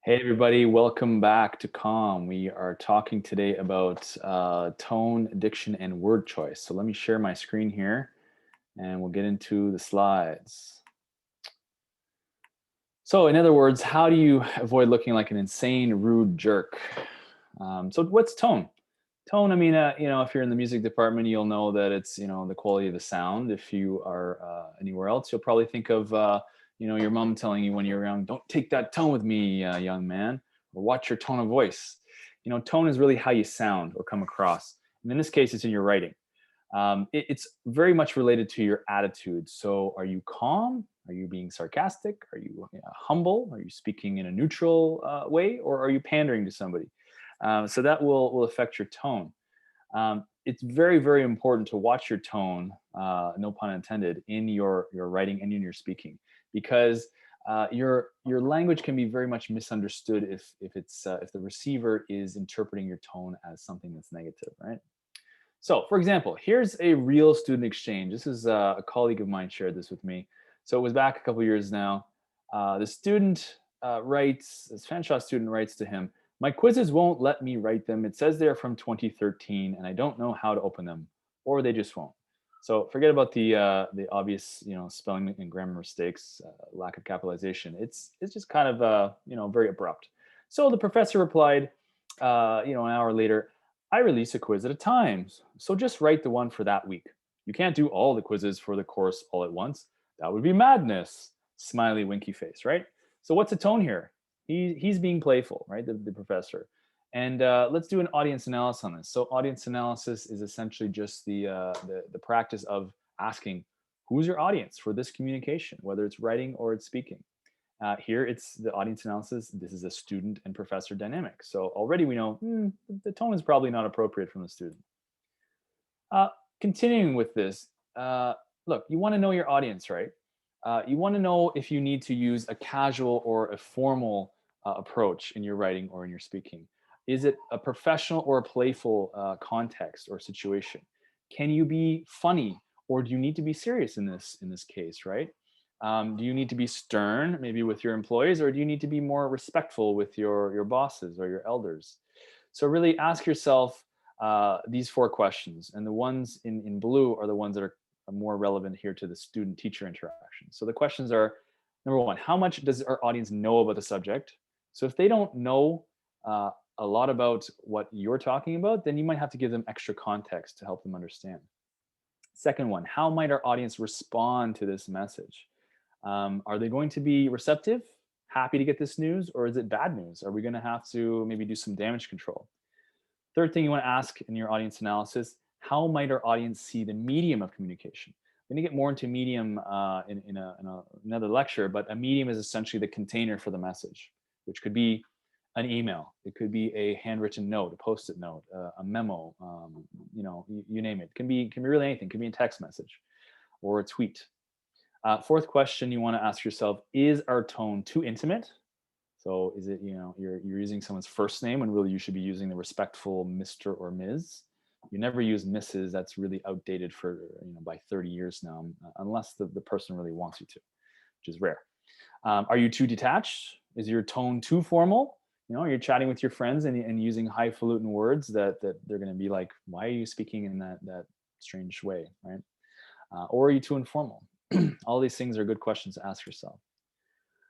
Hey everybody, welcome back to Calm. We are talking today about tone, diction, and word choice. So let me share my screen here and we'll get into the slides. So in other words, how do you avoid looking like an insane, rude jerk? So what's tone? Tone, if you're in the music department, you'll know that it's, the quality of the sound. If you are anywhere else, you'll probably think of, your mom telling you when you're young, don't take that tone with me, young man, or watch your tone of voice. Tone is really how you sound or come across. And in this case, it's in your writing. It's very much related to your attitude. So are you calm? Are you being sarcastic? Are you humble? Are you speaking in a neutral way? Or are you pandering to somebody? So that will affect your tone. It's very, very important to watch your tone, no pun intended, in your writing and in your speaking, because your language can be very much misunderstood if the receiver is interpreting your tone as something that's negative, right? So, for example, here's a real student exchange. This is a colleague of mine shared this with me. So it was back a couple years now. The student writes, this Fanshawe student writes to him, my quizzes won't let me write them. It says they're from 2013 and I don't know how to open them, or they just won't. So forget about the obvious, spelling and grammar mistakes, lack of capitalization. It's just kind of, very abrupt. So the professor replied, an hour later, I release a quiz at a time, so just write the one for that week. You can't do all the quizzes for the course all at once. That would be madness. Smiley, winky face, right? So what's the tone here? He's being playful, right? The professor. And let's do an audience analysis on this. So audience analysis is essentially just the practice of asking who's your audience for this communication, whether it's writing or it's speaking. Here, it's the audience analysis. This is a student and professor dynamic. So already we know the tone is probably not appropriate from the student. Uh, Continuing with this, look, you want to know your audience, right? You want to know if you need to use a casual or a formal approach in your writing or in your speaking. Is it a professional or a playful context or situation? Can you be funny, or do you need to be serious in this case, right? Do you need to be stern, maybe with your employees, or do you need to be more respectful with your bosses or your elders? So really ask yourself these four questions, and the ones in blue are the ones that are more relevant here to the student-teacher interaction. So the questions are, number one, how much does our audience know about the subject? So if they don't know a lot about what you're talking about, then you might have to give them extra context to help them understand. Second one, how might our audience respond to this message? Are they going to be receptive, happy to get this news, or is it bad news? Are we going to have to maybe do some damage control? Third thing you want to ask in your audience analysis, how might our audience see the medium of communication? I'm going to get more into medium another lecture, but a medium is essentially the container for the message, which could be an email. It could be a handwritten note, a post-it note, a memo, you name it. It can be really anything. It can be a text message or a tweet. Fourth question you want to ask yourself, is our tone too intimate? So is it, you're using someone's first name when really you should be using the respectful Mr. or Ms. You never use Mrs. That's really outdated for, by 30 years now, unless the person really wants you to, which is rare. Are you too detached? Is your tone too formal? You're chatting with your friends and using highfalutin words that they're going to be like, why are you speaking in that strange way, right? Or are you too informal? All these things are good questions to ask yourself.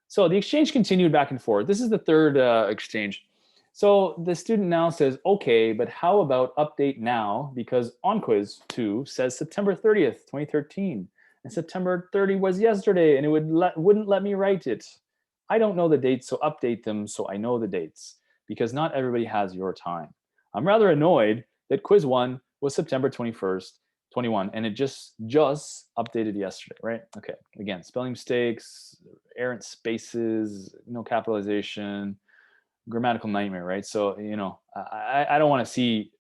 So the exchange continued back and forth. This is the third exchange. So the student now says, okay, but how about update now? Because on quiz 2 says September 30th, 2013. And September 30 was yesterday, and it wouldn't let me write it. I don't know the dates, so update them so I know the dates, because not everybody has your time. I'm rather annoyed that quiz 1 was September 21st, 21, and it just updated yesterday, right? Okay, again, spelling mistakes, errant spaces, no capitalization, grammatical nightmare, right? So I don't want to see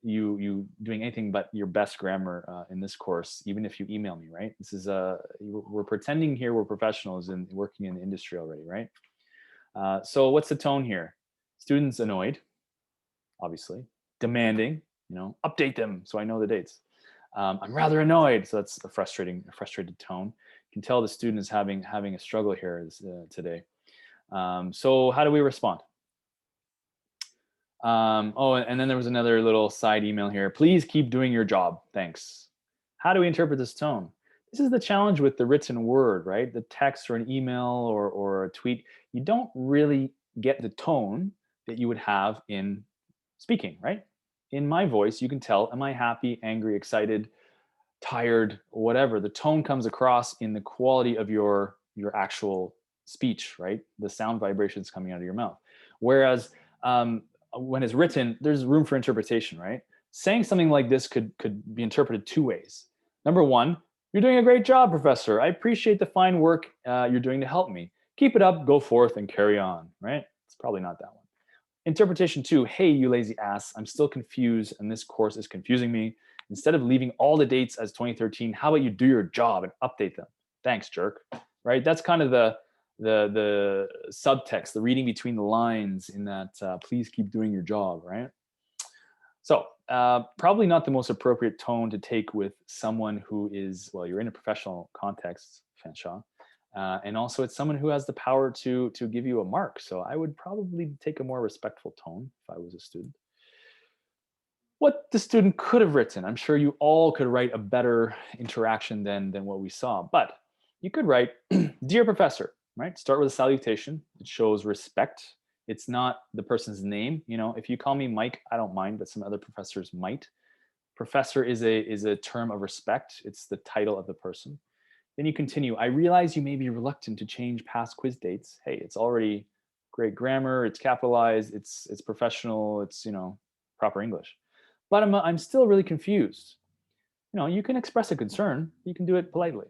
you doing anything but your best grammar in this course, even if you email me, right? This is we're pretending here we're professionals and working in the industry already, right? So what's the tone here? Students annoyed, obviously, demanding, update them so I know the dates. I'm rather annoyed, so that's a frustrated tone. You can tell the student is having a struggle here today. So how do we respond? Oh, and then there was another little side email here. Please keep doing your job. Thanks. How do we interpret this tone? This is the challenge with the written word, right? The text or an email or a tweet. You don't really get the tone that you would have in speaking, right? In my voice, you can tell, am I happy, angry, excited, tired, whatever. The tone comes across in the quality of your actual speech, right? The sound vibrations coming out of your mouth. Whereas when it's written, there's room for interpretation, right? Saying something like this could be interpreted two ways. Number one, you're doing a great job, professor. I appreciate the fine work you're doing to help me. Keep it up, go forth, and carry on, right? It's probably not that one. Interpretation two, hey, you lazy ass, I'm still confused and this course is confusing me. Instead of leaving all the dates as 2013, how about you do your job and update them? Thanks, jerk. Right? That's kind of the subtext, the reading between the lines in that please keep doing your job, right? So probably not the most appropriate tone to take with someone who is, well, you're in a professional context, Fanshawe, and also it's someone who has the power to give you a mark. So I would probably take a more respectful tone if I was a student. What the student could have written, I'm sure you all could write a better interaction than what we saw, but you could write, dear professor, right? Start with a salutation. It shows respect. It's not the person's name. You know, if you call me Mike, I don't mind, but some other professors might. Professor is a term of respect. It's the title of the person. Then you continue. I realize you may be reluctant to change past quiz dates. Hey, it's already great grammar. It's capitalized. It's professional. It's proper English. But I'm still really confused. You can express a concern. You can do it politely.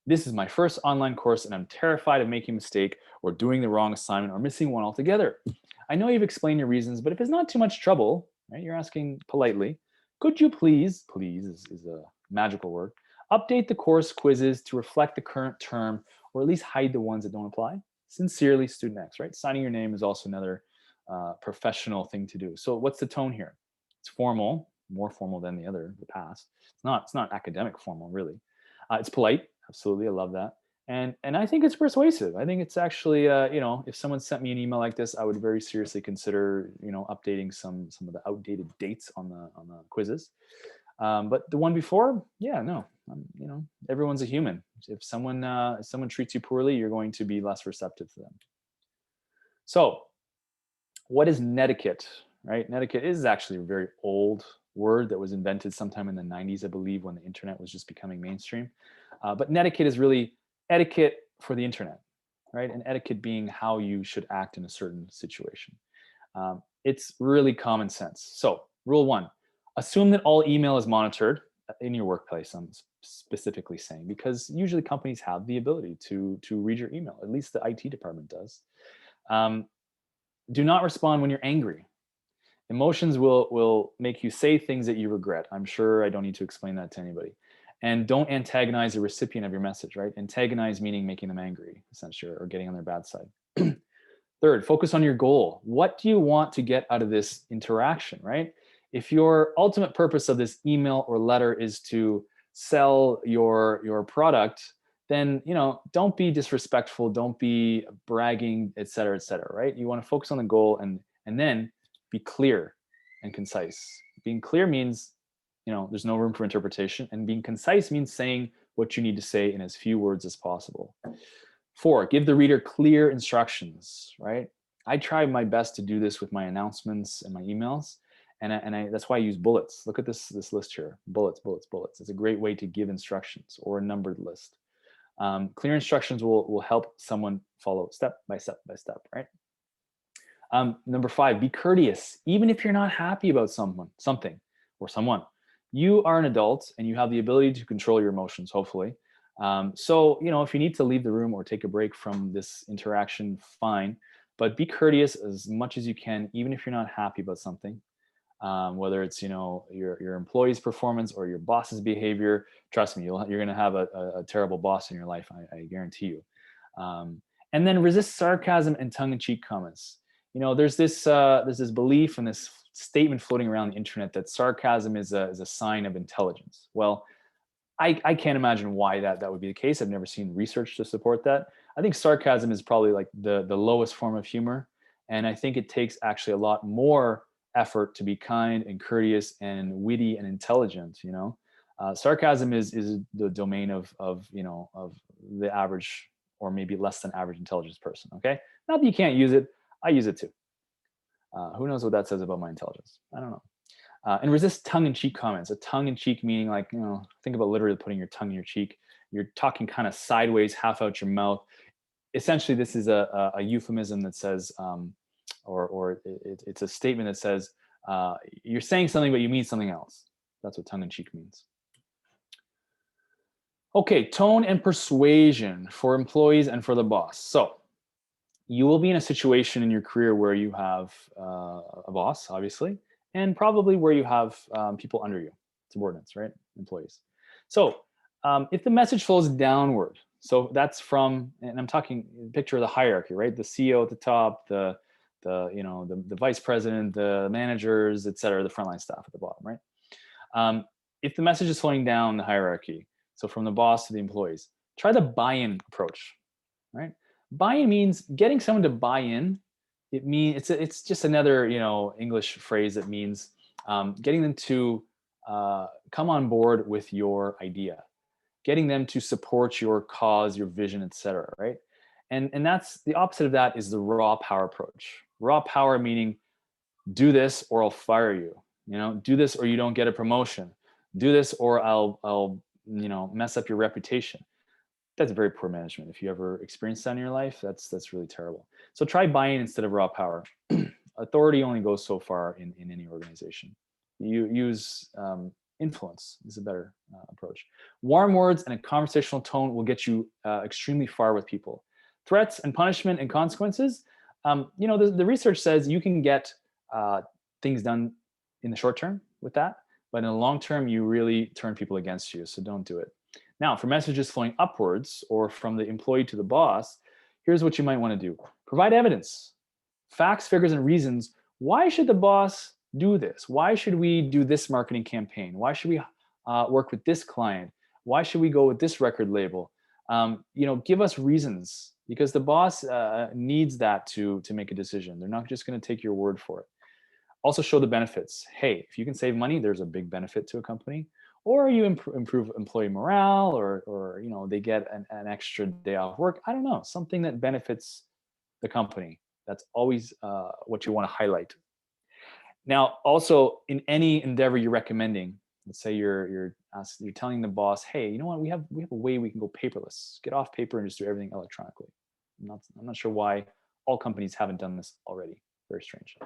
This is my first online course, and I'm terrified of making a mistake or doing the wrong assignment or missing one altogether. I know you've explained your reasons, but if it's not too much trouble, right? You're asking politely. Could you please is a magical word, update the course quizzes to reflect the current term, or at least hide the ones that don't apply? Sincerely, student X, right? Signing your name is also another professional thing to do. So what's the tone here? It's formal, more formal than the past. It's not academic formal, really. It's polite. Absolutely, I love that. And I think it's persuasive. I think it's actually, if someone sent me an email like this, I would very seriously consider, updating some of the outdated dates on the quizzes. But the one before, yeah, no, everyone's a human. If someone treats you poorly, you're going to be less receptive to them. So, what is netiquette? Right? Netiquette is actually a very old word that was invented sometime in the 90s, I believe, when the internet was just becoming mainstream. But netiquette is really etiquette for the internet, right? And etiquette being how you should act in a certain situation. It's really common sense. So, rule one, assume that all email is monitored in your workplace. I'm specifically saying, because usually companies have the ability to read your email. At least the IT department does. Do not respond when you're angry. Emotions will make you say things that you regret. I'm sure I don't need to explain that to anybody. And don't antagonize the recipient of your message, right? Antagonize meaning making them angry, essentially, or getting on their bad side. Third, focus on your goal. What do you want to get out of this interaction, right? If your ultimate purpose of this email or letter is to sell your product, then don't be disrespectful, don't be bragging, et cetera, right? You want to focus on the goal and then be clear and concise. Being clear means there's no room for interpretation, and being concise means saying what you need to say in as few words as possible. 4, give the reader clear instructions, right? I try my best to do this with my announcements and my emails, and that's why I use bullets. Look at this list here: bullets. It's a great way to give instructions, or a numbered list. Clear instructions will help someone follow step by step, right? Number 5, be courteous, even if you're not happy about something, or someone. You are an adult and you have the ability to control your emotions, hopefully. So, if you need to leave the room or take a break from this interaction, fine. But be courteous as much as you can, even if you're not happy about something. Whether it's your employee's performance or your boss's behavior. Trust me, you're going to have a terrible boss in your life. I guarantee you. And then resist sarcasm and tongue-in-cheek comments. There's this belief and this statement floating around the internet that sarcasm is a sign of intelligence. Well, I can't imagine why that would be the case. I've never seen research to support that. I think sarcasm is probably like the lowest form of humor, and I think it takes actually a lot more effort to be kind and courteous and witty and intelligent. Sarcasm is the domain of of the average or maybe less than average intelligence person. Okay, not that you can't use it. I use it too. Who knows what that says about my intelligence? I don't know. And resist tongue-in-cheek comments. A tongue-in-cheek meaning like, think about literally putting your tongue in your cheek. You're talking kind of sideways, half out your mouth. Essentially, this is a euphemism that says, it's a statement that says, you're saying something, but you mean something else. That's what tongue-in-cheek means. Okay, tone and persuasion for employees and for the boss. So you will be in a situation in your career where you have a boss, obviously, and probably where you have people under you, subordinates, right? Employees. So if the message flows downward, so that's from, and I'm talking picture of the hierarchy, right? The CEO at the top, the vice president, the managers, et cetera, the frontline staff at the bottom, right? If the message is flowing down the hierarchy, so from the boss to the employees, try the buy-in approach, right? Buy-in means getting someone to buy in. It's just another English phrase that means getting them to come on board with your idea, getting them to support your cause, your vision, etc. Right? And that's the opposite of that is the raw power approach. Raw power meaning do this or I'll fire you. Do this or you don't get a promotion. Do this or I'll mess up your reputation. That's very poor management. If you ever experienced that in your life, that's really terrible. So try buying instead of raw power. Authority only goes so far in any organization. You use influence is a better approach. Warm words and a conversational tone will get you extremely far with people. Threats and punishment and consequences. The research says you can get things done in the short term with that, but in the long term, you really turn people against you. So don't do it. Now, for messages flowing upwards or from the employee to the boss, here's what you might want to do. Provide evidence, facts, figures, and reasons. Why should the boss do this? Why should we do this marketing campaign? Why should we work with this client? Why should we go with this record label? Give us reasons because the boss needs that to make a decision. They're not just going to take your word for it. Also show the benefits. Hey, if you can save money, there's a big benefit to a company. Or you improve employee morale, or they get an extra day off work. I don't know, something that benefits the company. That's always what you want to highlight. Now, also in any endeavor you're recommending, let's say you're telling the boss, hey, you know what, we have a way we can go paperless, get off paper and just do everything electronically. I'm not sure why all companies haven't done this already. Very strange.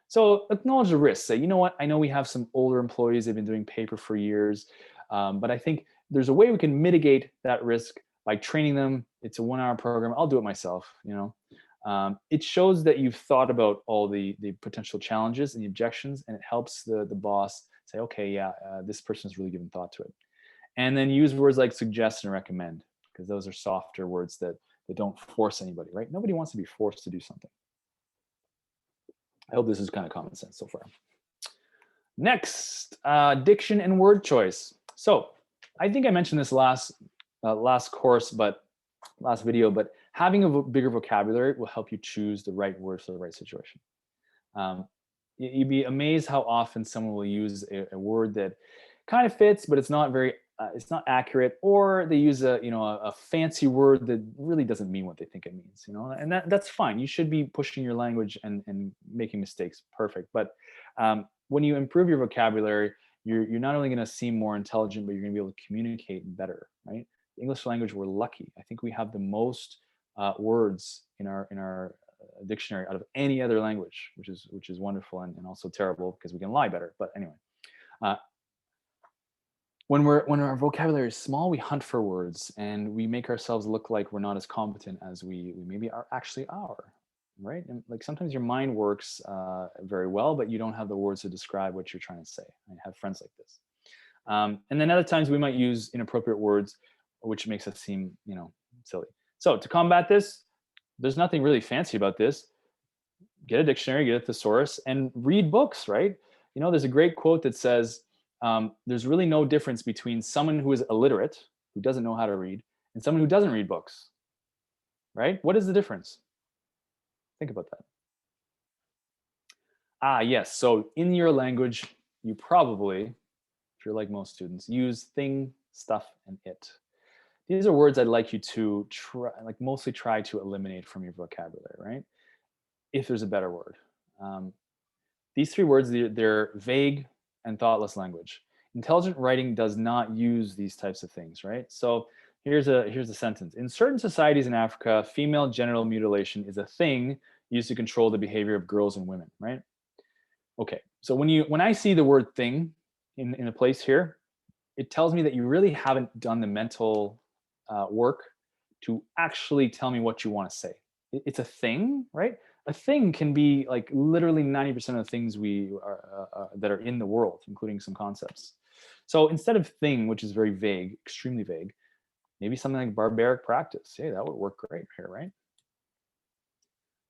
So acknowledge the risks. Say, you know what, I know we have some older employees, they've been doing paper for years, but I think there's a way we can mitigate that risk by training them. It's a 1-hour program. I'll do it myself. It shows that you've thought about all the potential challenges and the objections, and it helps the boss say, okay, yeah, this person's really given thought to it. And then use words like suggest and recommend, because those are softer words that don't force anybody, right? Nobody wants to be forced to do something. I hope this is kind of common sense so far. Next, diction and word choice. So I think I mentioned this last video, but having a bigger vocabulary will help you choose the right words for the right situation. You'd be amazed how often someone will use a word that kind of fits, but it's not accurate, or they use a fancy word that really doesn't mean what they think it means, and that's fine. You should be pushing your language and making mistakes. Perfect. But when you improve your vocabulary, you're not only going to seem more intelligent, but you're going to be able to communicate better, right? The English language, we're lucky. I think we have the most words in our dictionary out of any other language, which is wonderful and also terrible because we can lie better. But anyway, when our vocabulary is small, we hunt for words and we make ourselves look like we're not as competent as we maybe actually are, right? And like sometimes your mind works very well, but you don't have the words to describe what you're trying to say. I have friends like this. And then other times we might use inappropriate words, which makes us seem, silly. So to combat this, there's nothing really fancy about this. Get a dictionary, get a thesaurus, and read books, right? There's a great quote that says, there's really no difference between someone who is illiterate, who doesn't know how to read, and someone who doesn't read books. right? What is the difference? Think about that. Ah, yes. So in your language, you probably, if you're like most students, use thing, stuff, and it. These are words I'd like you to try, like mostly try to eliminate from your vocabulary, right? If there's a better word. Um, these three words, they're vague and thoughtless language. Intelligent writing does not use these types of things, right? So here's a sentence. In certain societies in Africa, female genital mutilation is a thing used to control the behavior of girls and women, right? Okay. So when I see the word thing in a place here, it tells me that you really haven't done the mental work to actually tell me what you want to say. It's a thing, right? A thing can be like literally 90% of the things we are that are in the world, including some concepts. So instead of thing, which is very vague, extremely vague, maybe something like barbaric practice. Hey, that would work great here, right?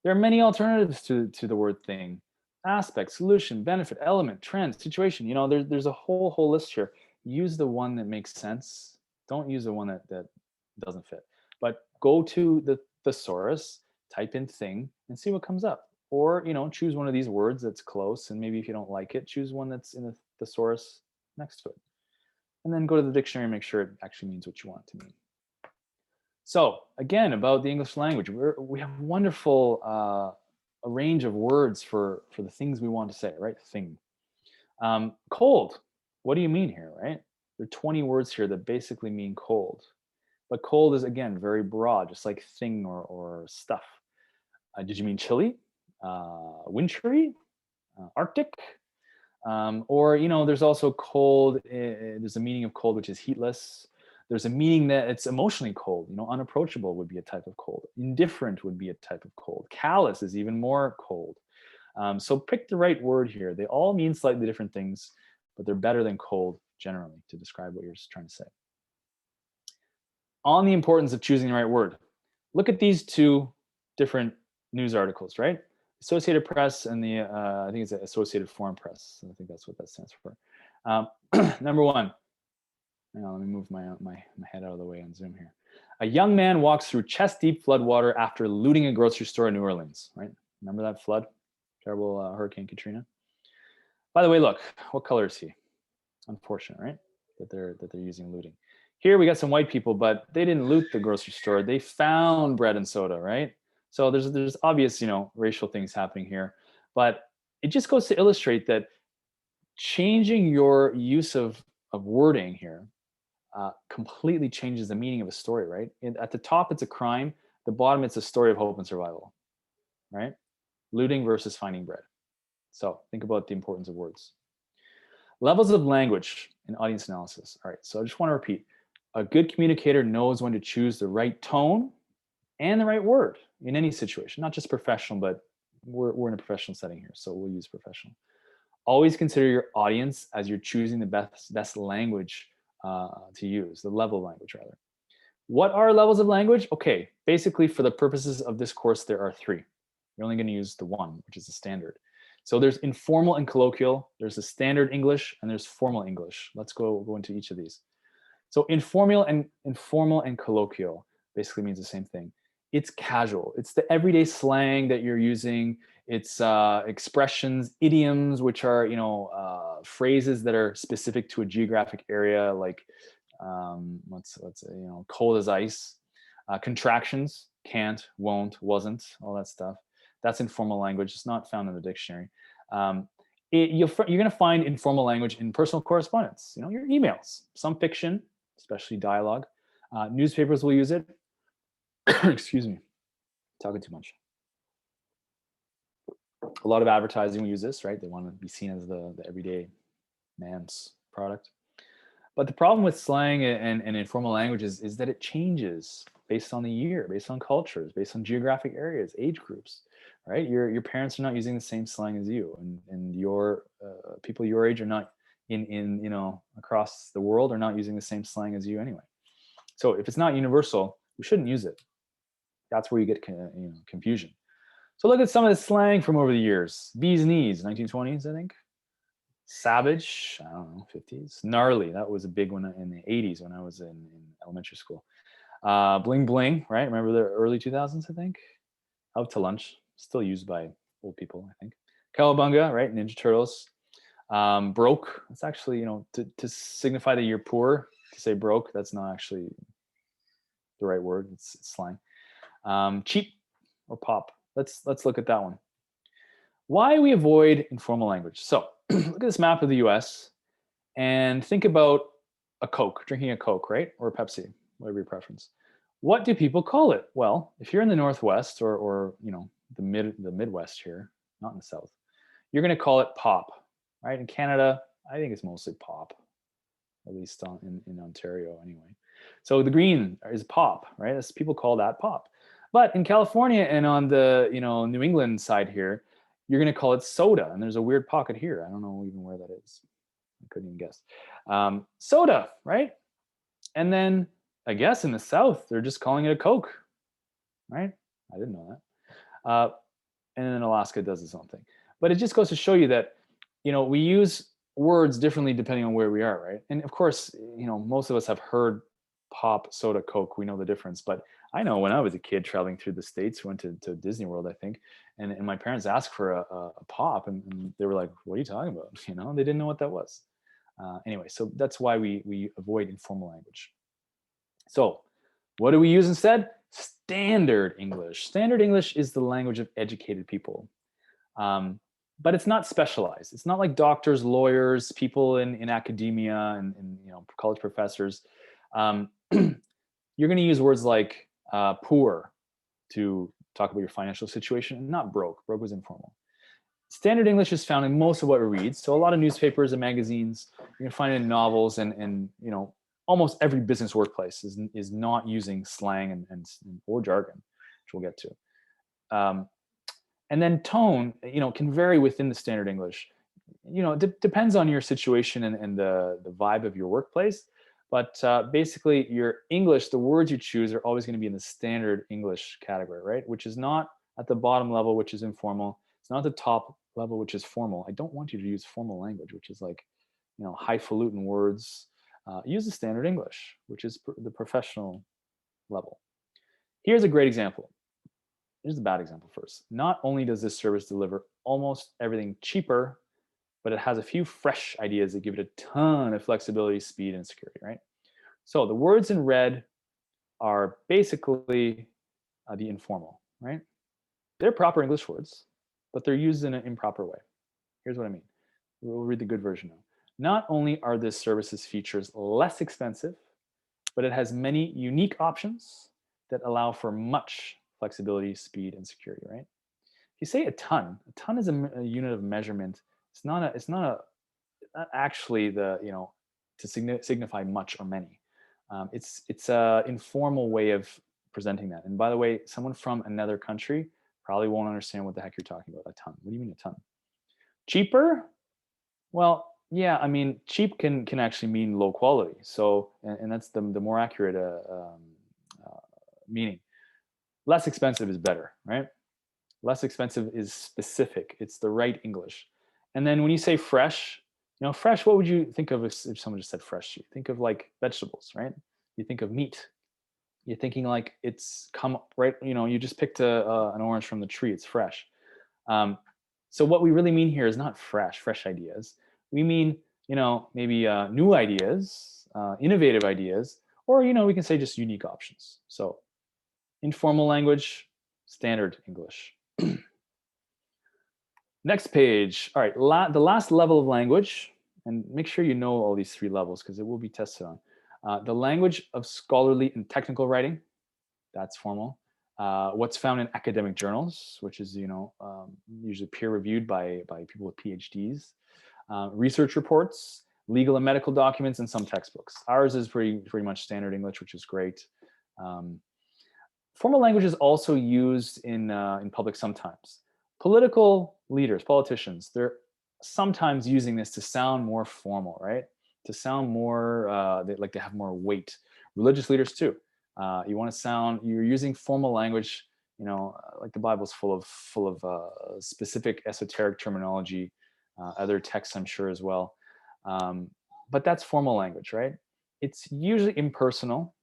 There are many alternatives to the word thing. Aspect, solution, benefit, element, trend, situation. There's a whole list here. Use the one that makes sense. Don't use the one that doesn't fit. But go to the thesaurus, type in thing, and see what comes up. Or, choose one of these words that's close, and maybe if you don't like it, choose one that's in the thesaurus next to it. And then go to the dictionary and make sure it actually means what you want it to mean. So again, about the English language, we have wonderful a range of words for the things we want to say, right? Thing. Cold. What do you mean here, right? There are 20 words here that basically mean cold. But cold is, again, very broad, just like thing or stuff. Did you mean chilly? Wintry? Arctic? Or, there's also cold. There's a meaning of cold, which is heatless. There's a meaning that it's emotionally cold. Unapproachable would be a type of cold. Indifferent would be a type of cold. Callous is even more cold. So pick the right word here. They all mean slightly different things, but they're better than cold generally to describe what you're trying to say. On the importance of choosing the right word, look at these two different news articles, right? Associated Press and the I think it's the Associated Foreign Press. I think that's what that stands for. Number one. Hang on, let me move my head out of the way on Zoom here. A young man walks through chest-deep floodwater after looting a grocery store in New Orleans. Right? Remember that flood? Terrible Hurricane Katrina. By the way, look, what color is he? Unfortunate, right? That they're using looting. Here we got some white people, but they didn't loot the grocery store. They found bread and soda, right? So there's obvious, racial things happening here, but it just goes to illustrate that changing your use of wording here completely changes the meaning of a story, right? At the top, it's a crime. The bottom, it's a story of hope and survival, right? Looting versus finding bread. So think about the importance of words. Levels of language in audience analysis. All right, so I just want to repeat. A good communicator knows when to choose the right tone and the right word in any situation, not just professional, but we're in a professional setting here, so we'll use professional. Always consider your audience as you're choosing the best language to use, the level of language rather. What are levels of language? Okay, basically for the purposes of this course, there are three. You're only going to use the one, which is the standard. So there's informal and colloquial, there's the standard English, and there's formal English. Let's go into each of these. So informal and colloquial basically means the same thing. It's casual. It's the everyday slang that you're using. It's expressions, idioms, which are phrases that are specific to a geographic area, like let's cold as ice. Contractions, can't, won't, wasn't, all that stuff. That's informal language. It's not found in the dictionary. You're going to find informal language in personal correspondence. Your emails, some fiction, especially dialogue. Newspapers will use it. Excuse me, talking too much. A lot of advertising will use this, right? They want to be seen as the everyday man's product. But the problem with slang and informal languages is that it changes based on the year, based on cultures, based on geographic areas, age groups, right? Your parents are not using the same slang as you, and your people your age are not in across the world are not using the same slang as you anyway. So if it's not universal, we shouldn't use it. That's where you get confusion. So look at some of the slang from over the years. Bee's knees, 1920s, I think. Savage, I don't know, 50s. Gnarly, that was a big one in the 80s when I was in elementary school. Bling bling, right? Remember the early 2000s, I think? Out to lunch, still used by old people, I think. Cowabunga, right? Ninja Turtles. Broke, it's actually, to signify that you're poor, to say broke, that's not actually the right word, it's slang. Cheap or pop. Let's look at that one. Why we avoid informal language. So look at this map of the US and think about a Coke, drinking a Coke, right? Or a Pepsi, whatever your preference. What do people call it? Well, if you're in the Northwest or the Midwest here, not in the South, you're going to call it pop, right? In Canada, I think it's mostly pop, at least in Ontario anyway. So the green is pop, right? That's, people call that pop. But in California and on the New England side here, you're going to call it soda. And there's a weird pocket here. I don't know even where that is. I couldn't even guess. Soda, right? And then I guess in the South, they're just calling it a Coke, right? I didn't know that. And then Alaska does its own thing. But it just goes to show you that, we use words differently depending on where we are, right? And of course, most of us have heard pop, soda, Coke. We know the difference. But I know when I was a kid traveling through the States, went to Disney World, I think, and my parents asked for a pop, and they were like, "What are you talking about?" They didn't know what that was. Anyway, so that's why we avoid informal language. So what do we use instead? Standard English. Standard English is the language of educated people. But it's not specialized. It's not like doctors, lawyers, people in academia and college professors. You're going to use words like poor to talk about your financial situation, not broke. Broke was informal. Standard English is found in most of what we read. So a lot of newspapers and magazines, you're gonna find it in novels and almost every business workplace is not using slang and or jargon, which we'll get to. And then tone, can vary within the Standard English. Depends on your situation and the vibe of your workplace. But basically, your English, the words you choose are always going to be in the Standard English category, right? Which is not at the bottom level, which is informal. It's not the top level, which is formal. I don't want you to use formal language, which is like, highfalutin words. Use the Standard English, which is the professional level. Here's a great example. Here's the bad example first. Not only does this service deliver almost everything cheaper, but it has a few fresh ideas that give it a ton of flexibility, speed, and security, right? So the words in red are basically the informal, right? They're proper English words, but they're used in an improper way. Here's what I mean. We'll read the good version now. Not only are this service's features less expensive, but it has many unique options that allow for much flexibility, speed, and security, right? If you say a ton is a unit of measurement. It's not actually to signify much or many. It's a informal way of presenting that. And by the way, someone from another country probably won't understand what the heck you're talking about. A ton. What do you mean a ton? Cheaper? Well, yeah. I mean, cheap can actually mean low quality. So, and that's the more accurate meaning. Less expensive is better, right? Less expensive is specific. It's the right English. And then when you say fresh, fresh, what would you think of if someone just said fresh? You think of like vegetables, right? You think of meat. You're thinking like it's come right, you just picked an orange from the tree. It's fresh. So what we really mean here is not fresh ideas. We mean, maybe new ideas, innovative ideas, or, we can say just unique options. So informal language, standard English. Next page. All right, the last level of language, and make sure you know all these three levels because it will be tested on. The language of scholarly and technical writing, that's formal. What's found in academic journals, which is usually peer reviewed by people with PhDs. Research reports, legal and medical documents, and some textbooks. Ours is pretty much standard English, which is great. Formal language is also used in public sometimes. Political leaders, politicians, they're sometimes using this to sound more formal, right? To sound more, they like to have more weight. Religious leaders too. You want to sound, you're using formal language, like the Bible's full of specific esoteric terminology, other texts I'm sure as well. But that's formal language, right? It's usually impersonal,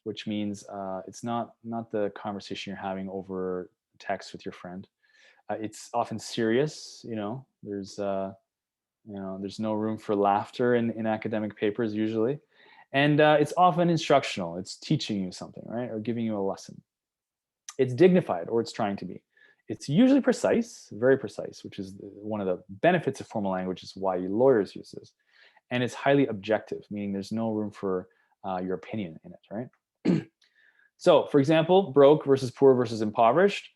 which means it's not the conversation you're having over text with your friend. It's often serious. There's no room for laughter in academic papers usually, and it's often instructional. It's teaching you something, right, or giving you a lesson. It's dignified, or it's trying to be. It's usually precise, very precise, which is one of the benefits of formal language, is why lawyers use this. And it's highly objective, meaning there's no room for your opinion in it, right? So, for example, broke versus poor versus impoverished.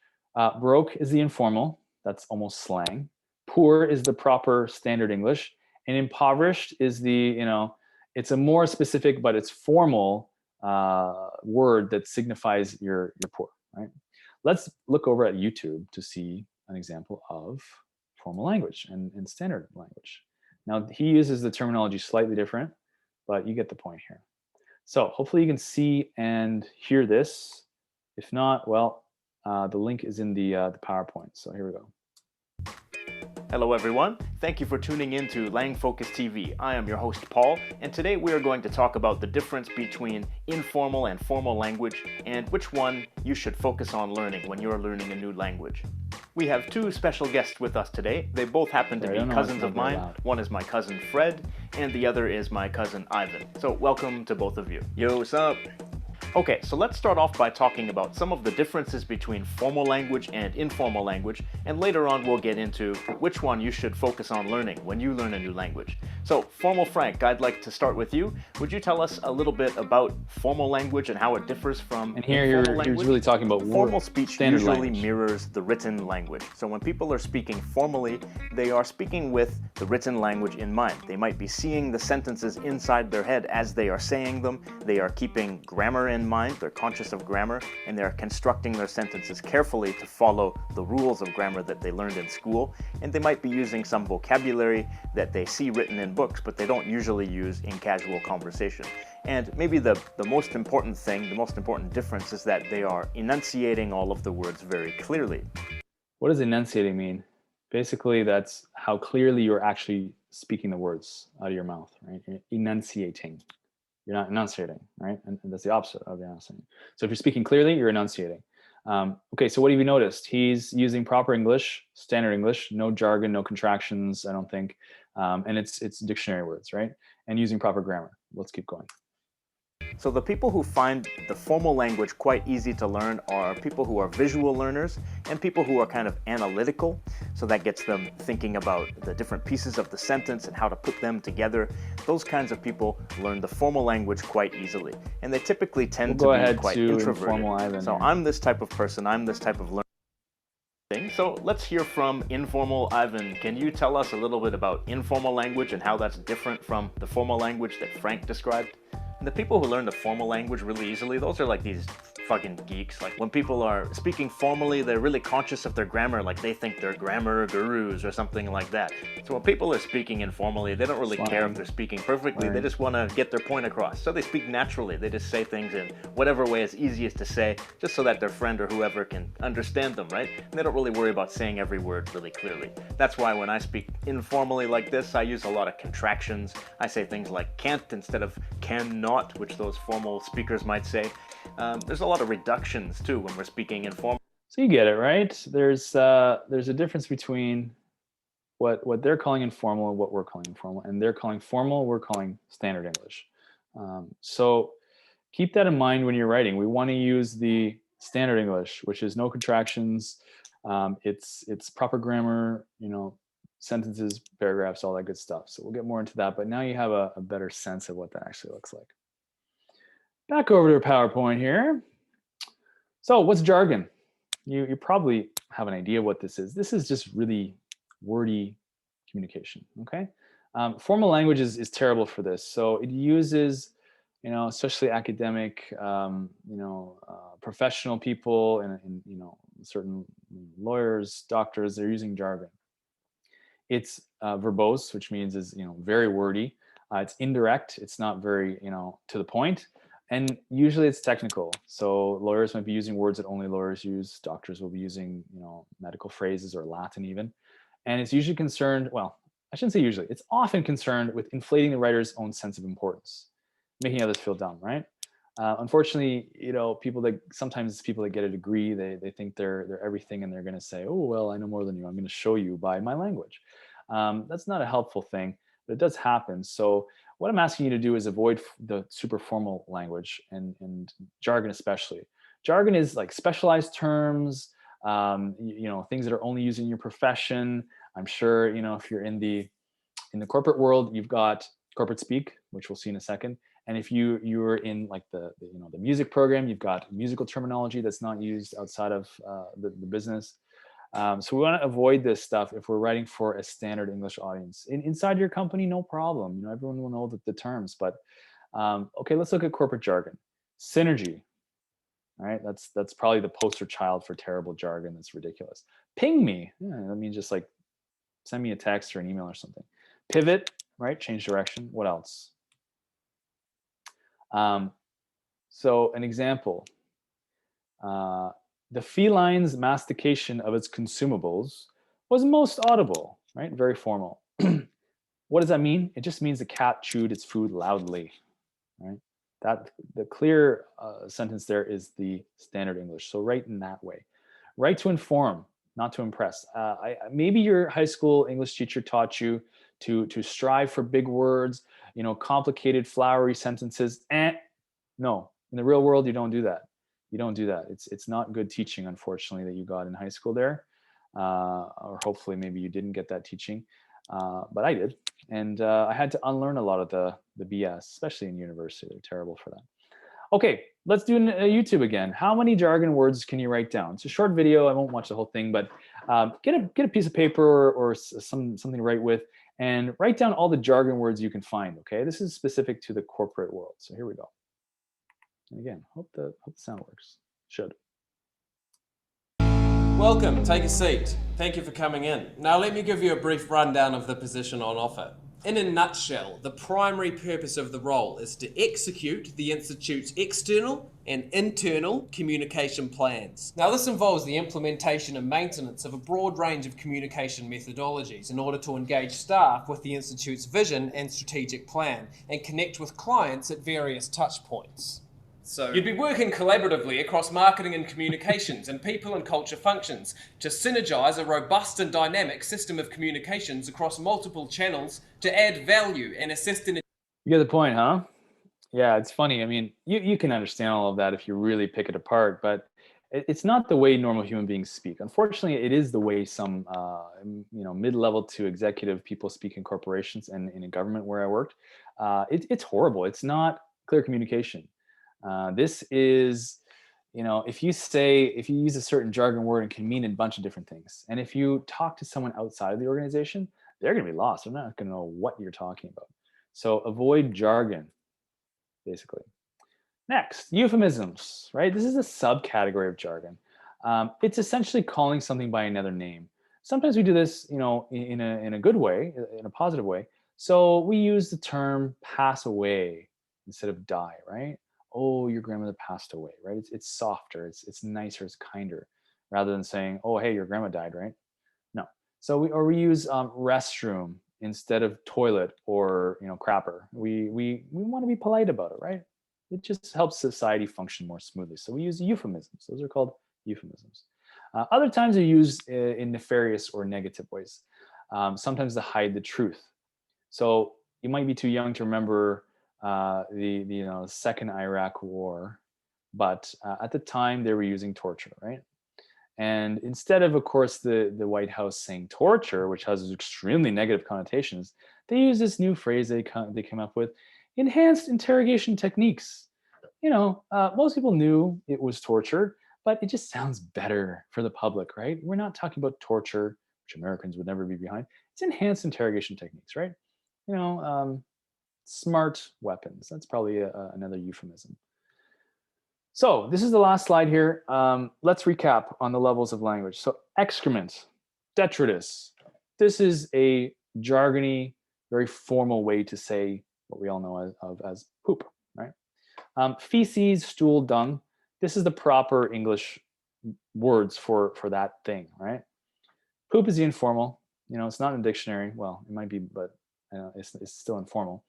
Broke is the informal, that's almost slang. Poor is the proper standard English, and impoverished is it's a more specific but it's formal word that signifies you're poor, right? Let's look over at YouTube to see an example of formal language and standard language. Now, he uses the terminology slightly different, but you get the point here. So hopefully you can see and hear this. If not, well, the link is in the PowerPoint. So here we go. Hello everyone, thank you for tuning in to Lang Focus TV. I am your host Paul, and today we are going to talk about the difference between informal and formal language and which one you should focus on learning when you're learning a new language. We have two special guests with us today. They both happen to be cousins of mine. One is my cousin Fred, and the other is my cousin Ivan. So welcome to both of you. Yo, what's up? Okay, so let's start off by talking about some of the differences between formal language and informal language, and later on we'll get into which one you should focus on learning when you learn a new language. So, Formal Frank, I'd like to start with you. Would you tell us a little bit about formal language and how it differs from informal language? You're really talking about formal speech usually mirrors the written language. So when people are speaking formally, they are speaking with the written language in mind. They might be seeing the sentences inside their head as they are saying them. They are keeping grammar in mind, they're conscious of grammar, and they're constructing their sentences carefully to follow the rules of grammar that they learned in school. And they might be using some vocabulary that they see written in books, but they don't usually use in casual conversation. And maybe the most important thing, the most important difference is that they are enunciating all of the words very clearly. What does enunciating mean? Basically, that's how clearly you're actually speaking the words out of your mouth, right? You're enunciating. You're not enunciating, right? And that's the opposite of enunciating. So if you're speaking clearly, you're enunciating. Okay, so what have you noticed? He's using proper English, standard English, no jargon, no contractions, I don't think. And it's dictionary words, right? And using proper grammar. Let's keep going. So the people who find the formal language quite easy to learn are people who are visual learners and people who are kind of analytical. So that gets them thinking about the different pieces of the sentence and how to put them together. Those kinds of people learn the formal language quite easily. And they typically tend to be quite introverted. So I'm this type of person, I'm this type of learner. So let's hear from informal Ivan. Can you tell us a little bit about informal language and how that's different from the formal language that Frank described? And the people who learn the formal language really easily, those are like these fucking geeks. Like when people are speaking formally, they're really conscious of their grammar, like they think they're grammar gurus or something like that. So when people are speaking informally, they don't really care if they're speaking perfectly, they just want to get their point across. So they speak naturally, they just say things in whatever way is easiest to say, just so that their friend or whoever can understand them, right? And they don't really worry about saying every word really clearly. That's why when I speak informally like this, I use a lot of contractions. I say things like can't instead of cannot, which those formal speakers might say. There's a lot of reductions too when we're speaking informal. So you get it, right? There's a difference between what they're calling informal and what we're calling informal, and they're calling formal, we're calling standard English. So keep that in mind when you're writing. We want to use the standard English, which is no contractions. It's proper grammar, sentences, paragraphs, all that good stuff. So we'll get more into that, but now you have a better sense of what that actually looks like. Back over to PowerPoint here. So what's jargon? You probably have an idea what this is. This is just really wordy communication, okay? Formal language is terrible for this. So it uses, especially academic, professional people and certain lawyers, doctors, they're using jargon. It's verbose, which means is, very wordy. It's indirect. It's not very, to the point. And usually it's technical. So lawyers might be using words that only lawyers use. Doctors will be using, medical phrases or Latin even. And it's usually concerned, well, I shouldn't say usually, it's often concerned with inflating the writer's own sense of importance, making others feel dumb, right? Unfortunately, people that sometimes people that get a degree, they think they're everything, and they're going to say, "Oh, well, I know more than you. I'm going to show you by my language." That's not a helpful thing, but it does happen. So, what I'm asking you to do is avoid the super formal language and jargon, especially. Jargon is like specialized terms, things that are only used in your profession. I'm sure if you're in the corporate world, you've got corporate speak, which we'll see in a second. And if you're in like the music program, you've got musical terminology that's not used outside of the business. So we want to avoid this stuff if we're writing for a standard English audience. Inside your company, no problem. Everyone will know the terms. But okay, let's look at corporate jargon. Synergy. All right, that's probably the poster child for terrible jargon. That's ridiculous. Ping me. Yeah, that means just like send me a text or an email or something. Pivot, right? Change direction. What else? Um, so an example, uh, the feline's mastication of its consumables was most audible, right? Very formal. What does that mean? It just means the cat chewed its food loudly, right? That the clear sentence there is the standard English. So write in that way. Write to inform, not to impress. Maybe your high school English teacher taught you to strive for big words, complicated, flowery sentences. No, in the real world, you don't do that. You don't do that. It's not good teaching, unfortunately, that you got in high school there, or hopefully maybe you didn't get that teaching, but I did, and I had to unlearn a lot of the BS, especially in university. They're terrible for that. Okay, let's do YouTube again. How many jargon words can you write down? It's a short video. I won't watch the whole thing, but get a piece of paper or something to write with, and write down all the jargon words you can find. Okay, this is specific to the corporate world. So here we go. And again, hope the sound works. Should. Welcome, take a seat. Thank you for coming in. Now let me give you a brief rundown of the position on offer. In a nutshell, the primary purpose of the role is to execute the Institute's external and internal communication plans. Now this involves the implementation and maintenance of a broad range of communication methodologies in order to engage staff with the Institute's vision and strategic plan and connect with clients at various touch points. So you'd be working collaboratively across marketing and communications and people and culture functions to synergize a robust and dynamic system of communications across multiple channels to add value and assist in. You get the point, huh? Yeah, it's funny. I mean, you can understand all of that if you really pick it apart, but it's not the way normal human beings speak. Unfortunately, it is the way some mid-level to executive people speak in corporations and in a government where I worked. It's horrible. It's not clear communication. This is, if you use a certain jargon word, it can mean a bunch of different things. And if you talk to someone outside of the organization, they're going to be lost. They're not going to know what you're talking about. So avoid jargon, basically. Next, euphemisms, right? This is a subcategory of jargon. It's essentially calling something by another name. Sometimes we do this, in a good way, in a positive way. So we use the term pass away instead of die, right? Oh, your grandmother passed away, right? It's softer, it's nicer, it's kinder, rather than saying, oh, hey, your grandma died, right? No. So we use restroom instead of toilet or crapper. We want to be polite about it, right? It just helps society function more smoothly. So we use euphemisms. Those are called euphemisms. Other times they're used in nefarious or negative ways. Sometimes to hide the truth. So you might be too young to remember the second Iraq War, but at the time they were using torture, right? And instead of course, the White House saying torture, which has extremely negative connotations, they use this new phrase they came up with, enhanced interrogation techniques. Most people knew it was torture, but it just sounds better for the public, right? We're not talking about torture, which Americans would never be behind. It's enhanced interrogation techniques, right? Smart weapons. That's probably another euphemism. So this is the last slide here. Let's recap on the levels of language. So excrement, detritus. This is a jargony, very formal way to say what we all know as poop, right? Feces, stool, dung. This is the proper English words for that thing, right? Poop is the informal. It's not in the dictionary. Well, it might be, but it's still informal.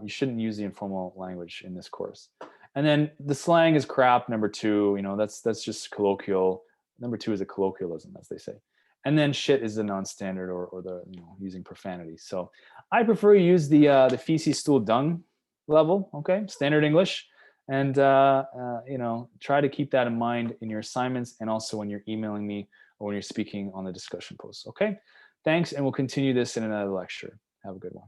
You shouldn't use the informal language in this course. And then the slang is crap. Number two, that's just colloquial. Number two is a colloquialism, as they say. And then shit is the non-standard, or the using profanity. So I prefer you use the feces, stool, dung level. Okay, standard English, and try to keep that in mind in your assignments, and also when you're emailing me or when you're speaking on the discussion posts. Okay, thanks, and we'll continue this in another lecture. Have a good one.